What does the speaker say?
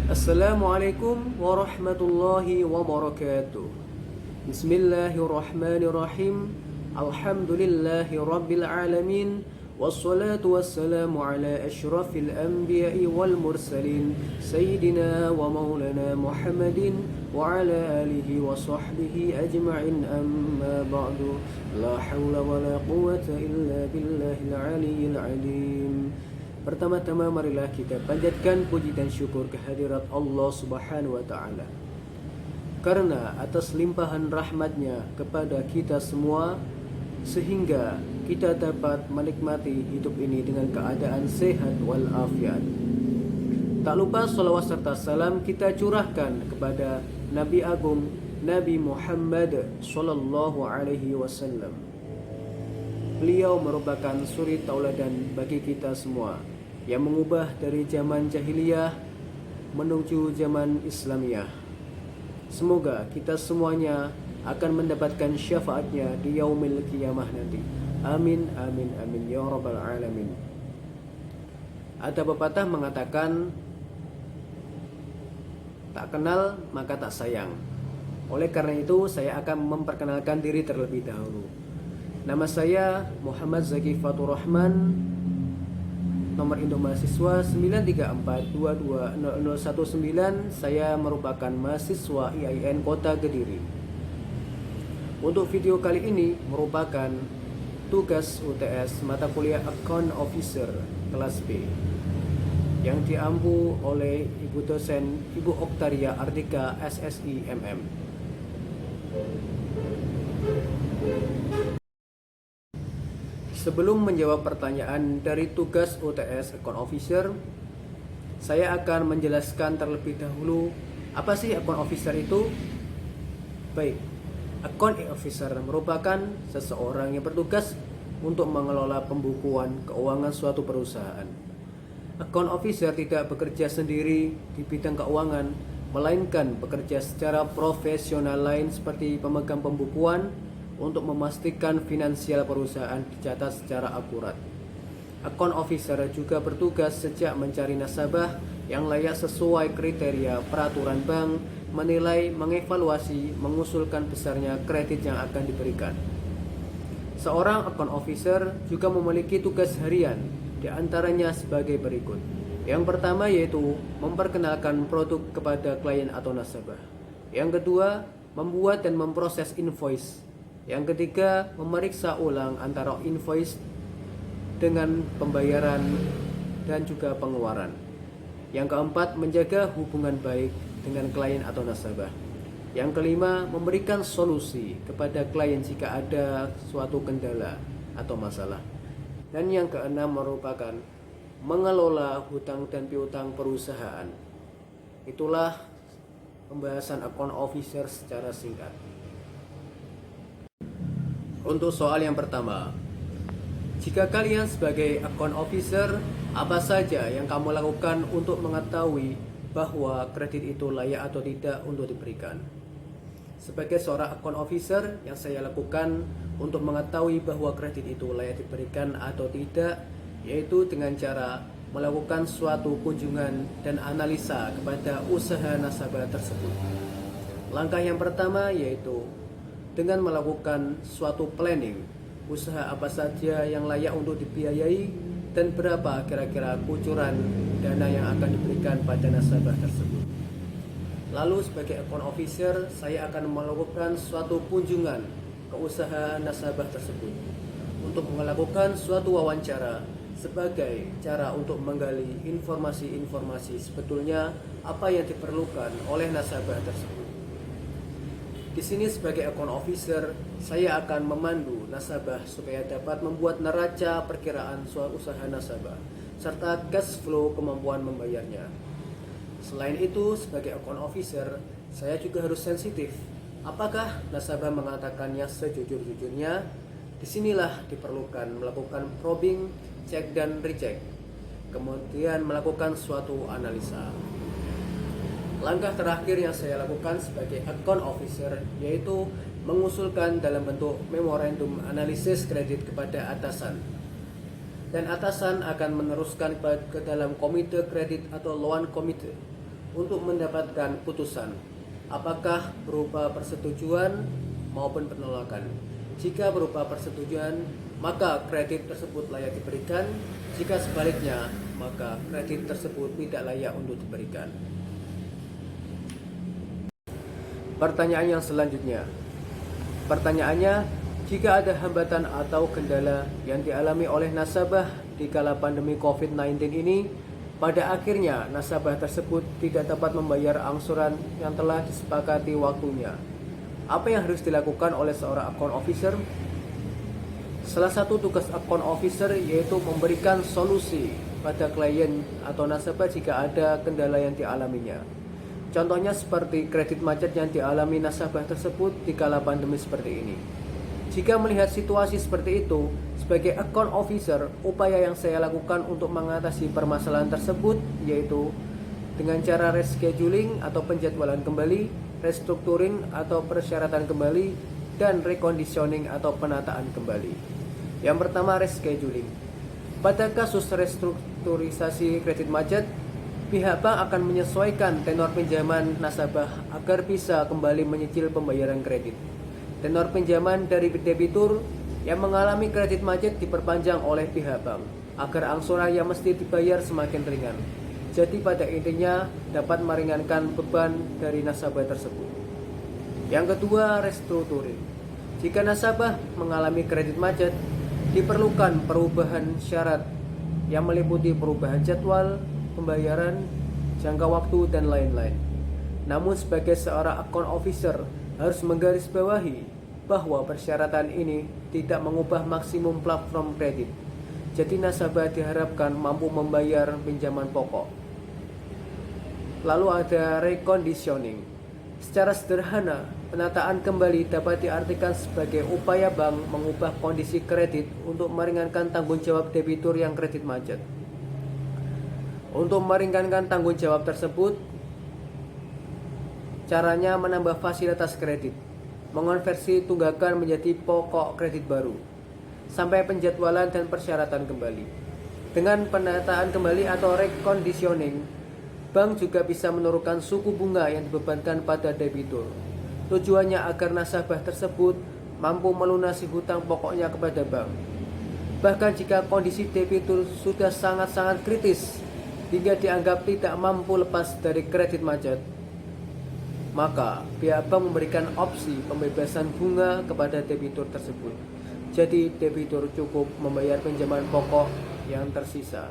Assalamualaikum warahmatullahi wabarakatuh. Bismillahirrahmanirrahim. Alhamdulillahi rabbil alamin. Wassalatu wassalamu ala ashrafil anbiya'i wal mursalin Sayyidina wa maulana Muhammadin wa ala alihi wa sahbihi ajma'in, amma ba'du. La hawla wa la quwwata illa billahil aliyyil alim. Pertama-tama marilah kita panjatkan puji dan syukur kehadirat Allah Subhanahu wa taala. Karena atas limpahan rahmatnya kepada kita semua sehingga kita dapat menikmati hidup ini dengan keadaan sehat walafiat. Tak lupa salawat serta salam kita curahkan kepada Nabi Agung Nabi Muhammad sallallahu alaihi wasallam. Beliau merupakan suri tauladan bagi kita semua yang mengubah dari zaman jahiliyah menuju zaman Islamiyah. Semoga kita semuanya akan mendapatkan syafaatnya di yaumil qiyamah nanti. Amin, amin, amin ya rabbal alamin. Ada pepatah mengatakan, tak kenal maka tak sayang. Oleh karena itu saya akan memperkenalkan diri terlebih dahulu. Nama saya Muhammad Zaki Fatur Rahman. Nomor induk mahasiswa 934220019. Saya merupakan mahasiswa IAIN Kota Kediri. Untuk video kali ini merupakan tugas UTS mata kuliah Account Officer kelas B yang diampu oleh Ibu dosen Ibu Oktaria Ardika SSI MM. Sebelum menjawab pertanyaan dari tugas UTS Account Officer, saya akan menjelaskan terlebih dahulu apa sih Account Officer itu. Baik, Account Officer merupakan seseorang yang bertugas untuk mengelola pembukuan keuangan suatu perusahaan. Account Officer tidak bekerja sendiri di bidang keuangan, melainkan bekerja secara profesional lain seperti pemegang pembukuan untuk memastikan finansial perusahaan dicatat secara akurat. Account Officer juga bertugas sejak mencari nasabah yang layak sesuai kriteria peraturan bank, menilai, mengevaluasi, mengusulkan besarnya kredit yang akan diberikan. Seorang Account Officer juga memiliki tugas harian, di antaranya sebagai berikut. Yang pertama yaitu memperkenalkan produk kepada klien atau nasabah. Yang kedua, membuat dan memproses invoice. Yang ketiga, memeriksa ulang antara invoice dengan pembayaran dan juga pengeluaran. Yang keempat, menjaga hubungan baik dengan klien atau nasabah. Yang kelima, memberikan solusi kepada klien jika ada suatu kendala atau masalah. Dan yang keenam merupakan mengelola hutang dan piutang perusahaan. Itulah pembahasan Account Officer secara singkat. Untuk soal yang pertama, jika kalian sebagai Account Officer, apa saja yang kamu lakukan untuk mengetahui bahwa kredit itu layak atau tidak untuk diberikan? Sebagai seorang Account Officer, yang saya lakukan untuk mengetahui bahwa kredit itu layak diberikan atau tidak, yaitu dengan cara melakukan suatu kunjungan dan analisa kepada usaha nasabah tersebut. Langkah yang pertama yaitu dengan melakukan suatu planning, usaha apa saja yang layak untuk dibiayai dan berapa kira-kira kucuran dana yang akan diberikan pada nasabah tersebut. Lalu sebagai Account Officer, saya akan melakukan suatu kunjungan ke usaha nasabah tersebut untuk melakukan suatu wawancara sebagai cara untuk menggali informasi-informasi sebetulnya apa yang diperlukan oleh nasabah tersebut. Di sini sebagai Account Officer, saya akan memandu nasabah supaya dapat membuat neraca perkiraan suatu usaha nasabah serta cash flow kemampuan membayarnya. Selain itu, sebagai Account Officer, saya juga harus sensitif. Apakah nasabah mengatakannya sejujur-jujurnya? Disinilah diperlukan melakukan probing, cek dan recheck, kemudian melakukan suatu analisa. Langkah terakhir yang saya lakukan sebagai Account Officer yaitu mengusulkan dalam bentuk memorandum analisis kredit kepada atasan. Dan atasan akan meneruskan ke dalam komite kredit atau loan komite untuk mendapatkan putusan, apakah berupa persetujuan maupun penolakan. Jika berupa persetujuan, maka kredit tersebut layak diberikan. Jika sebaliknya, maka kredit tersebut tidak layak untuk diberikan. Pertanyaan yang selanjutnya. Pertanyaannya, jika ada hambatan atau kendala yang dialami oleh nasabah di kala pandemi COVID-19 ini, pada akhirnya nasabah tersebut tidak dapat membayar angsuran yang telah disepakati waktunya. Apa yang harus dilakukan oleh seorang account officer? Salah satu tugas account officer yaitu memberikan solusi pada klien atau nasabah jika ada kendala yang dialaminya. Contohnya seperti kredit macet yang dialami nasabah tersebut di kala pandemi seperti ini. Jika melihat situasi seperti itu, sebagai account officer, upaya yang saya lakukan untuk mengatasi permasalahan tersebut yaitu dengan cara rescheduling atau penjadwalan kembali, restructuring atau persyaratan kembali, dan reconditioning atau penataan kembali. Yang pertama, rescheduling. Pada kasus restrukturisasi kredit macet, pihak bank akan menyesuaikan tenor pinjaman nasabah agar bisa kembali menyicil pembayaran kredit. Tenor pinjaman dari debitur yang mengalami kredit macet diperpanjang oleh pihak bank agar angsuran yang mesti dibayar semakin ringan. Jadi pada intinya dapat meringankan beban dari nasabah tersebut. Yang kedua, restructuring. Jika nasabah mengalami kredit macet, diperlukan perubahan syarat yang meliputi perubahan jadwal, pembayaran, jangka waktu, dan lain-lain. Namun sebagai seorang account officer harus menggarisbawahi bahwa persyaratan ini tidak mengubah maksimum platform kredit. Jadi nasabah diharapkan mampu membayar pinjaman pokok. Lalu ada reconditioning. Secara sederhana, penataan kembali dapat diartikan sebagai upaya bank mengubah kondisi kredit untuk meringankan tanggung jawab debitur yang kredit macet. Untuk meringankan tanggung jawab tersebut, caranya menambah fasilitas kredit, mengonversi tunggakan menjadi pokok kredit baru, sampai penjadwalan dan persyaratan kembali. Dengan penataan kembali atau reconditioning, bank juga bisa menurunkan suku bunga yang dibebankan pada debitur. Tujuannya agar nasabah tersebut mampu melunasi hutang pokoknya kepada bank. Bahkan jika kondisi debitur sudah sangat-sangat kritis hingga dianggap tidak mampu lepas dari kredit macet, maka pihak bank memberikan opsi pembebasan bunga kepada debitur tersebut. Jadi debitur cukup membayar pinjaman pokok yang tersisa.